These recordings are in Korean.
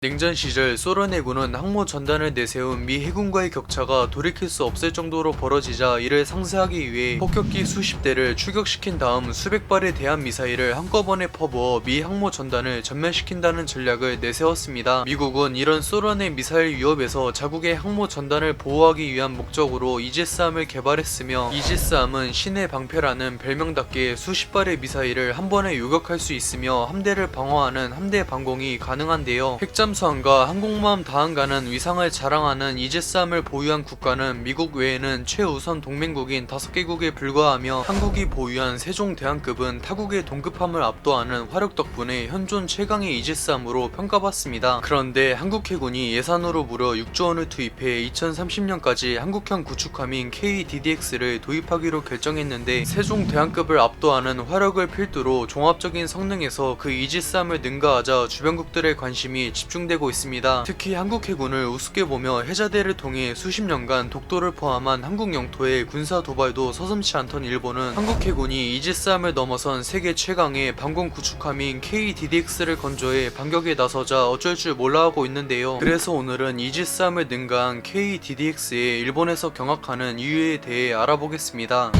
냉전 시절 소련 해군은 항모 전단을 내세운 미 해군과의 격차가 돌이킬 수 없을 정도로 벌어지자 이를 상쇄하기 위해 폭격기 수십 대를 출격시킨 다음 수백 발의 대한 미사일을 한꺼번에 퍼부어 미 항모 전단을 전멸시킨다는 전략을 내세웠습니다. 미국은 이런 소련의 미사일 위협에서 자국의 항모 전단을 보호하기 위한 목적으로 이지스함을 개발했으며, 이지스함은 신의 방패라는 별명답게 수십 발의 미사일을 한 번에 요격할 수 있으며 함대를 방어하는 함대 방공이 가능한데요. 핵잠수함과 항공모함 다한가는 위상을 자랑하는 이지스함을 보유한 국가는 미국 외에는 최우선 동맹국인 5개국에 불과하며, 한국이 보유한 세종대왕급은 타국의 동급함을 압도하는 화력 덕분에 현존 최강의 이지스함으로 평가받습니다. 그런데 한국 해군이 예산으로 무려 6조 원을 투입해 2030년까지 한국형 구축함인 KDDX를 도입하기로 결정했는데, 세종대왕급을 압도하는 화력을 필두로 종합적인 성능에서 그 이지스함을 능가하자 주변국들의 관심이 집중되고 있습니다. 특히 한국 해군을 우습게 보며 해자대를 통해 수십 년간 독도를 포함한 한국 영토의 군사 도발도 서슴지 않던 일본은 한국 해군이 이지스함을 넘어선 세계 최강의 방공 구축함인 KDDX를 건조해 반격에 나서자 어쩔 줄 몰라 하고 있는데요. 그래서 오늘은 이지스함을 능가한 KDDX의 일본에서 경악하는 이유에 대해 알아보겠습니다.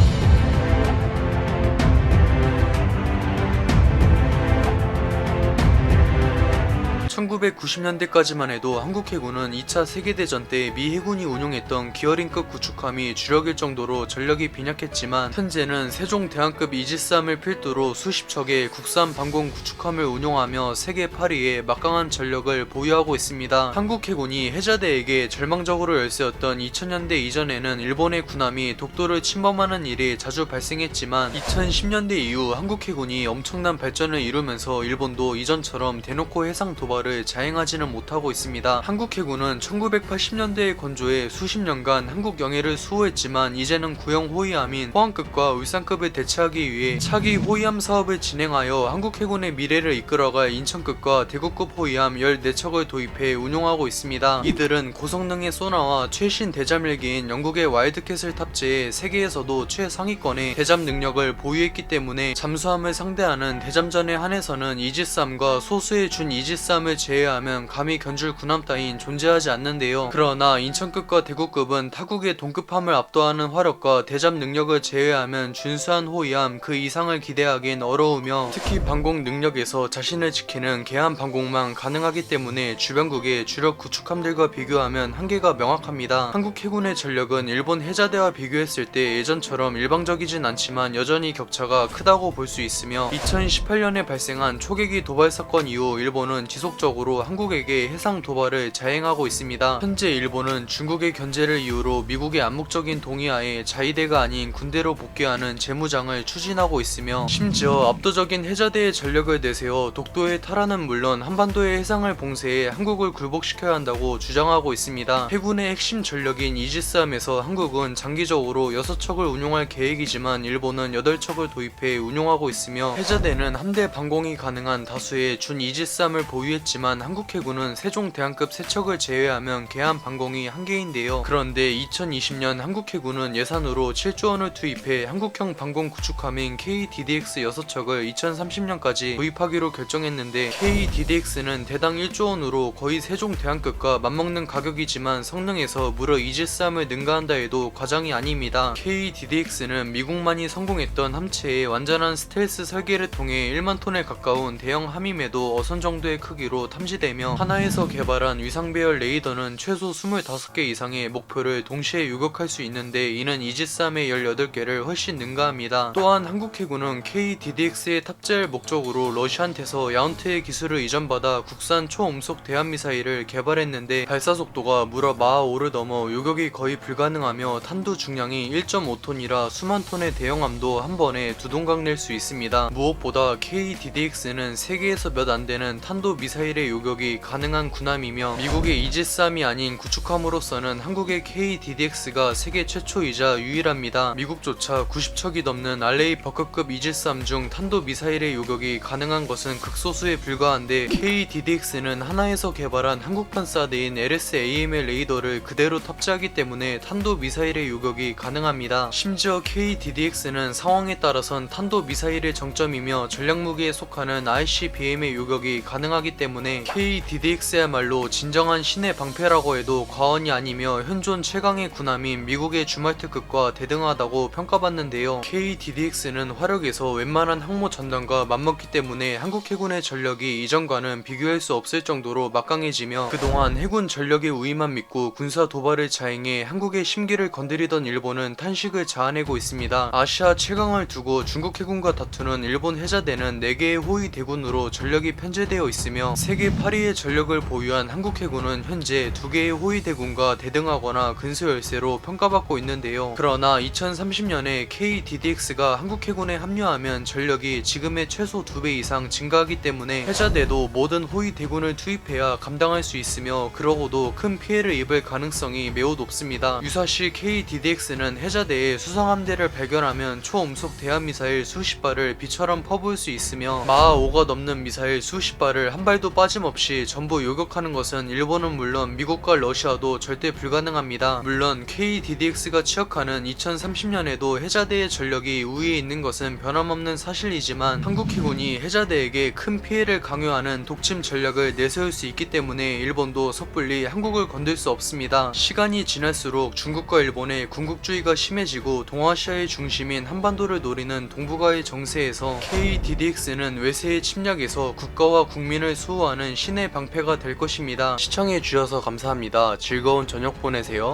1990년대까지만 해도 한국 해군은 2차 세계대전 때 미 해군이 운용했던 기어링급 구축함이 주력일 정도로 전력이 빈약했지만, 현재는 세종대왕급 이지스함을 필두로 수십 척의 국산 방공 구축함을 운용하며 세계 8위의 막강한 전력을 보유하고 있습니다. 한국 해군이 해자대에게 절망적으로 열세웠던 2000년대 이전에는 일본의 군함이 독도를 침범하는 일이 자주 발생했지만, 2010년대 이후 한국 해군이 엄청난 발전을 이루면서 일본도 이전처럼 대놓고 해상 도발을 자행하지는 못하고 있습니다. 한국 해군은 1980년대에 건조해 수십 년간 한국 영해를 수호했지만, 이제는 구형 호위함인 포항급과 울산급을 대체하기 위해 차기 호위함 사업을 진행하여 한국 해군의 미래를 이끌어갈 인천급과 대구급 호위함 14척을 도입해 운용하고 있습니다. 이들은 고성능의 소나와 최신 대잠일기인 영국의 와일드캣을 탑재해 세계에서도 최상위권의 대잠 능력을 보유했기 때문에 잠수함을 상대하는 대잠전에 한해서는 이지스함과 소수의 준 이지스함을 제외하면 감히 견줄 군함 따윈 존재하지 않는데요. 그러나 인천급과 대구급은 타국의 동급함을 압도하는 화력과 대잠 능력을 제외하면 준수한 호위함 그 이상을 기대하긴 어려우며, 특히 방공 능력에서 자신을 지키는 개함 방공만 가능하기 때문에 주변국의 주력 구축함들과 비교하면 한계가 명확합니다. 한국 해군의 전력은 일본 해자대와 비교했을 때 예전처럼 일방적이진 않지만 여전히 격차가 크다고 볼 수 있으며, 2018년에 발생한 초계기 도발 사건 이후 일본은 지속적으로 한국에게 해상 도발을 자행하고 있습니다. 현재 일본은 중국의 견제를 이유로 미국의 암묵적인 동의하에 자위대가 아닌 군대로 복귀하는 재무장을 추진하고 있으며, 심지어 압도적인 해자대의 전력을 내세워 독도의 탈환은 물론 한반도의 해상을 봉쇄해 한국을 굴복시켜야 한다고 주장하고 있습니다. 해군의 핵심 전력인 이지스함에서 한국은 장기적으로 6척을 운용할 계획이지만 일본은 8척을 도입해 운용하고 있으며, 해자대는 함대 방공이 가능한 다수의 준 이지스함을 보유했지만 한국 해군은 세종대왕급 3척을 제외하면 개함 방공이 한계인데요. 그런데 2020년 한국 해군은 예산으로 7조 원을 투입해 한국형 방공 구축함인 KDDX 6척을 2030년까지 도입하기로 결정했는데, KDDX는 대당 1조 원으로 거의 세종대왕급과 맞먹는 가격이지만 성능에서 무려 이지스함을 능가한다 해도 과장이 아닙니다. KDDX는 미국만이 성공했던 함체의 완전한 스텔스 설계를 통해 1만 톤에 가까운 대형 함임에도 어선 정도의 크기로 탐지되며, 하나에서 개발한 위상배열 레이더는 최소 25개 이상의 목표를 동시에 요격할 수 있는데, 이는 이지스함의 18개를 훨씬 능가합니다. 또한 한국 해군은 KDDX에 탑재할 목적으로 러시아한테서 야운트의 기술을 이전받아 국산 초음속 대함미사일을 개발했는데, 발사속도가 무려 마하 5를 넘어 요격이 거의 불가능하며 탄두 중량이 1.5톤이라 수만 톤의 대형함도 한 번에 두동강 낼 수 있습니다. 무엇보다 KDDX는 세계에서 몇 안 되는 탄도 미사일의 요격이 가능한 군함이며, 미국의 이지스함이 아닌 구축함으로서는 한국의 KDDX가 세계 최초이자 유일합니다. 미국조차 90척이 넘는 RA 버크급 이지스함 중 탄도 미사일의 요격이 가능한 것은 극소수에 불과한데, KDDX는 하나에서 개발한 한국판 사드인 LSAM의 레이더를 그대로 탑재하기 때문에 탄도 미사일의 요격이 가능합니다. 심지어 KDDX는 상황에 따라선 탄도 미사일의 정점이며 전략무기에 속하는 ICBM의 요격이 가능하기 때문에 때문에 KDDX야말로 진정한 신의 방패라고 해도 과언이 아니며 현존 최강의 군함인 미국의 주말특급과 대등하다고 평가받는데요. KDDX는 화력에서 웬만한 항모 전단과 맞먹기 때문에 한국 해군의 전력이 이전과는 비교할 수 없을 정도로 막강해지며 그동안 해군 전력의 우위만 믿고 군사 도발을 자행해 한국의 심기를 건드리던 일본은 탄식을 자아내고 있습니다. 아시아 최강을 두고 중국 해군과 다투는 일본 해자대는 4개의 호위 대군으로 전력이 편제되어 있으며 세계 8위의 전력을 보유한 한국 해군은 현재 2개의 호위 대군과 대등하거나 근소 열세로 평가받고 있는데요. 그러나 2030년에 KDDX가 한국 해군에 합류하면 전력이 지금의 최소 2배 이상 증가하기 때문에 해자대도 모든 호위 대군을 투입해야 감당할 수 있으며 그러고도 큰 피해를 입을 가능성이 매우 높습니다. 유사시 KDDX는 해자대에 수상함대를 발견하면 초음속 대한미사일 수십 발을 비처럼 퍼부을 수 있으며 마하 5가 넘는 미사일 수십 발을 한 발도 빠짐없이 전부 요격하는 것은 일본은 물론 미국과 러시아도 절대 불가능합니다. 물론 KDDX가 취역하는 2030년에도 해자대의 전력이 우위에 있는 것은 변함없는 사실이지만 한국 해군이 해자대에게 큰 피해를 강요하는 독침 전략을 내세울 수 있기 때문에 일본도 섣불리 한국을 건들 수 없습니다. 시간이 지날수록 중국과 일본의 군국주의가 심해지고 동아시아의 중심인 한반도를 노리는 동북아의 정세에서 KDDX는 외세의 침략에서 국가와 국민을 수호하는 신의 방패가 될 것입니다. 시청해주셔서 감사합니다. 즐거운 저녁 보내세요.